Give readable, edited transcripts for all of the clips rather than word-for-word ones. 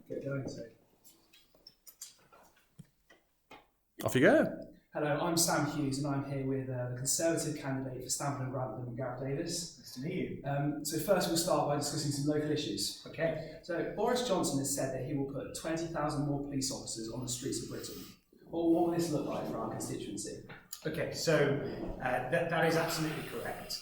get going. So, Off you go. hello, I'm Sam Hughes, and I'm here with the Conservative candidate for Stamford and Grantham, Gareth Davies. Nice to meet you. So first we'll start by discussing some local issues. Okay. So Boris Johnson has said that he will put 20,000 more police officers on the streets of Britain. Well, what will this look like for our constituency? Okay, so that is absolutely correct.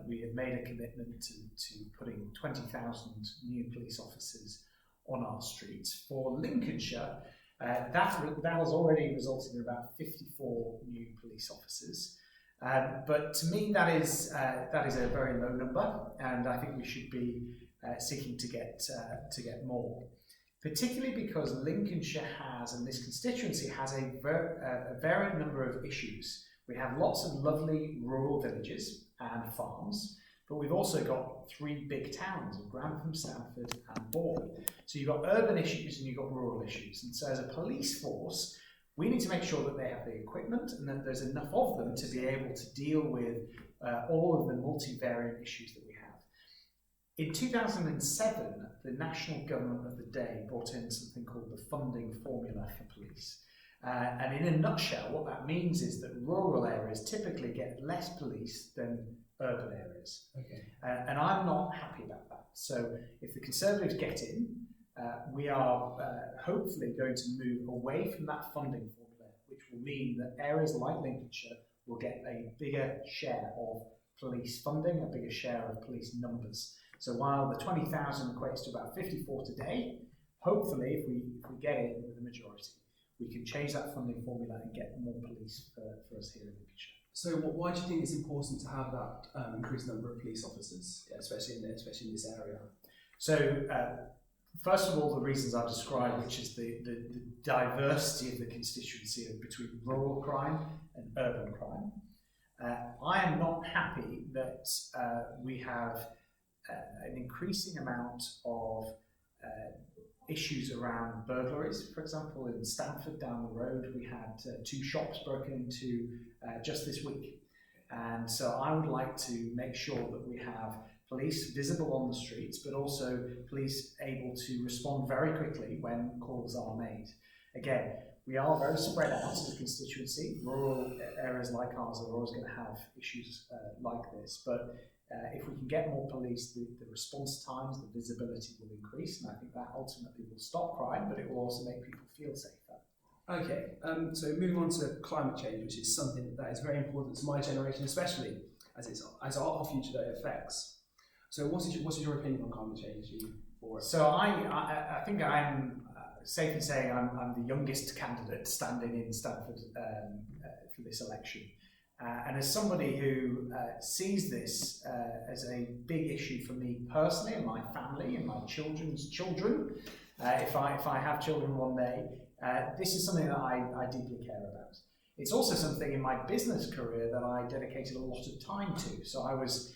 We have made a commitment to putting 20,000 new police officers on our streets. For Lincolnshire, that has already resulted in about 54 new police officers. But to me, that is a very low number, and I think we should be seeking to get more. Particularly because Lincolnshire has, and this constituency has, a varied number of issues. We have lots of lovely rural villages and farms, but we've also got three big towns of Grantham, Stamford and Bourne. So you've got urban issues and you've got rural issues. And so as a police force, we need to make sure that they have the equipment and that there's enough of them to be able to deal with all of the multivariate issues that we have. In 2007, the national government of the day brought in something called the funding formula for police. And in a nutshell, what that means is that rural areas typically get less police than urban areas. Okay. And I'm not happy about that. So if the Conservatives get in, we are hopefully going to move away from that funding formula, which will mean that areas like Lincolnshire will get a bigger share of police funding, a bigger share of police numbers. So while the 20,000 equates to about 54 today, hopefully if we get in with the majority, we can change that funding formula and get more police for us here in Lincolnshire. So why do you think it's important to have that increased number of police officers, especially in this area? So first of all, the reasons I've described, which is the diversity of the constituency between rural crime and urban crime. I am not happy that we have an increasing amount of issues around burglaries. For example, in Stamford down the road, we had 2 shops broken into just this week. And so I would like to make sure that we have police visible on the streets, but also police able to respond very quickly when calls are made. Again, we are very spread out as a constituency. Rural areas like ours are always going to have issues like this, but if we can get more police, the response times, the visibility will increase, and I think that ultimately will stop crime, but it will also make people feel safer. Okay, so moving on to climate change, which is something that is very important to my generation, especially as our future that it affects. So what is your opinion on climate change? So I think I'm safe in saying I'm the youngest candidate standing in Stamford for this election. And as somebody who sees this as a big issue for me personally and my family and my children's children, if I have children one day, this is something that I deeply care about. It's also something in my business career that I dedicated a lot of time to. So I was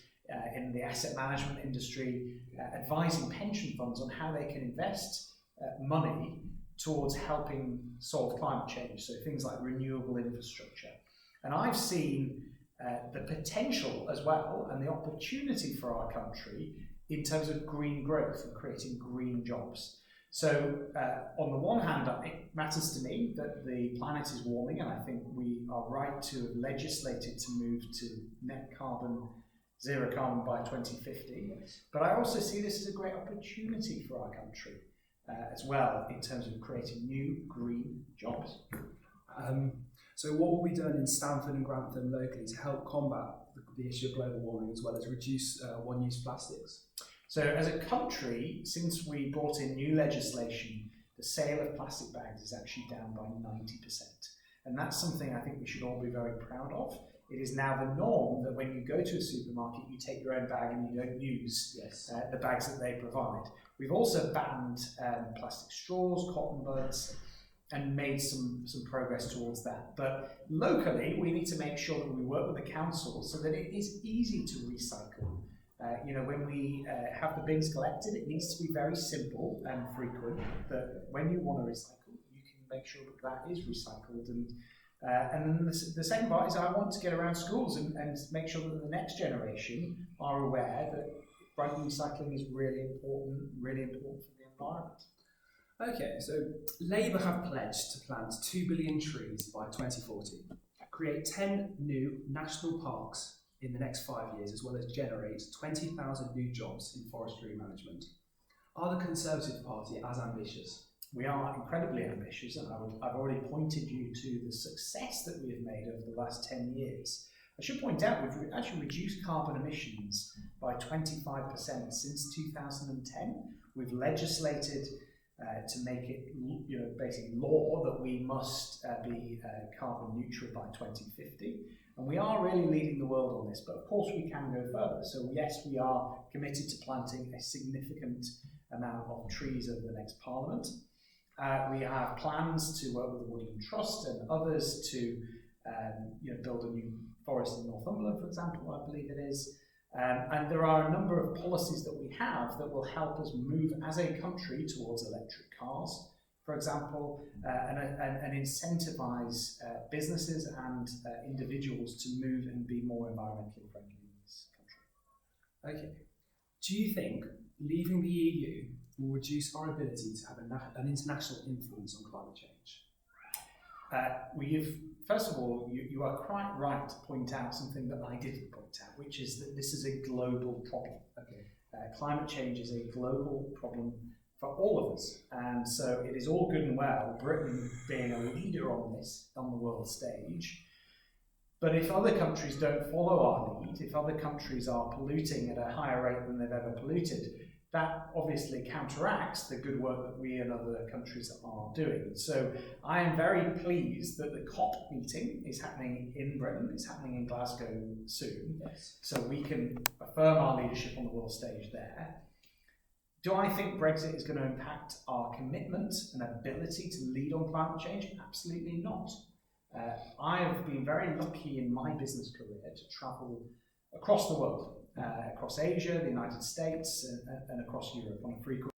in the asset management industry advising pension funds on how they can invest money towards helping solve climate change, so things like renewable infrastructure. And I've seen the potential as well and the opportunity for our country in terms of green growth and creating green jobs. So on the one hand, it matters to me that the planet is warming, and I think we are right to have legislated to move to net carbon, zero carbon by 2050. Yes. But I also see this as a great opportunity for our country as well in terms of creating new green jobs. So what will be done in Stamford and Grantham locally to help combat the issue of global warming as well as reduce one-use plastics? So as a country, since we brought in new legislation, the sale of plastic bags is actually down by 90%. And that's something I think we should all be very proud of. It is now the norm that when you go to a supermarket, you take your own bag and you don't use the bags that they provide. We've also banned plastic straws, cotton buds, and made some progress towards that. But locally, we need to make sure that we work with the council so that it is easy to recycle. When we have the bins collected, it needs to be very simple and frequent, that when you want to recycle, you can make sure that that is recycled. And then the second part is I want to get around schools and make sure that the next generation are aware that recycling is really important for the environment. Okay, so Labour have pledged to plant 2 billion trees by 2040, create 10 new national parks in the next 5 years, as well as generate 20,000 new jobs in forestry management. Are the Conservative Party as ambitious? We are incredibly ambitious, and I've already pointed you to the success that we have made over the last 10 years. I should point out we've actually reduced carbon emissions by 25% since 2010. We've legislated to make it, basically law that we must be carbon neutral by 2050. And we are really leading the world on this, but of course we can go further. So yes, we are committed to planting a significant amount of trees over the next Parliament. We have plans to work with the Woodland Trust and others to build a new forest in Northumberland, for example, I believe it is. And there are a number of policies that we have that will help us move as a country towards electric cars, for example, and incentivise businesses and individuals to move and be more environmentally friendly in this country. Okay. Do you think leaving the EU will reduce our ability to have an international influence on climate change? First of all, you are quite right to point out something that I didn't point out, which is that this is a global problem. Okay. Climate change is a global problem for all of us, and so it is all good and well Britain being a leader on this on the world stage. But if other countries don't follow our lead, if other countries are polluting at a higher rate than they've ever polluted, that obviously counteracts the good work that we and other countries are doing. So I am very pleased that the COP meeting is happening in Britain, it's happening in Glasgow soon, Yes. so we can affirm our leadership on the world stage there. Do I think Brexit is going to impact our commitment and ability to lead on climate change? Absolutely not. I have been very lucky in my business career to travel across the world, across Asia, the United States, and across Europe on a frequent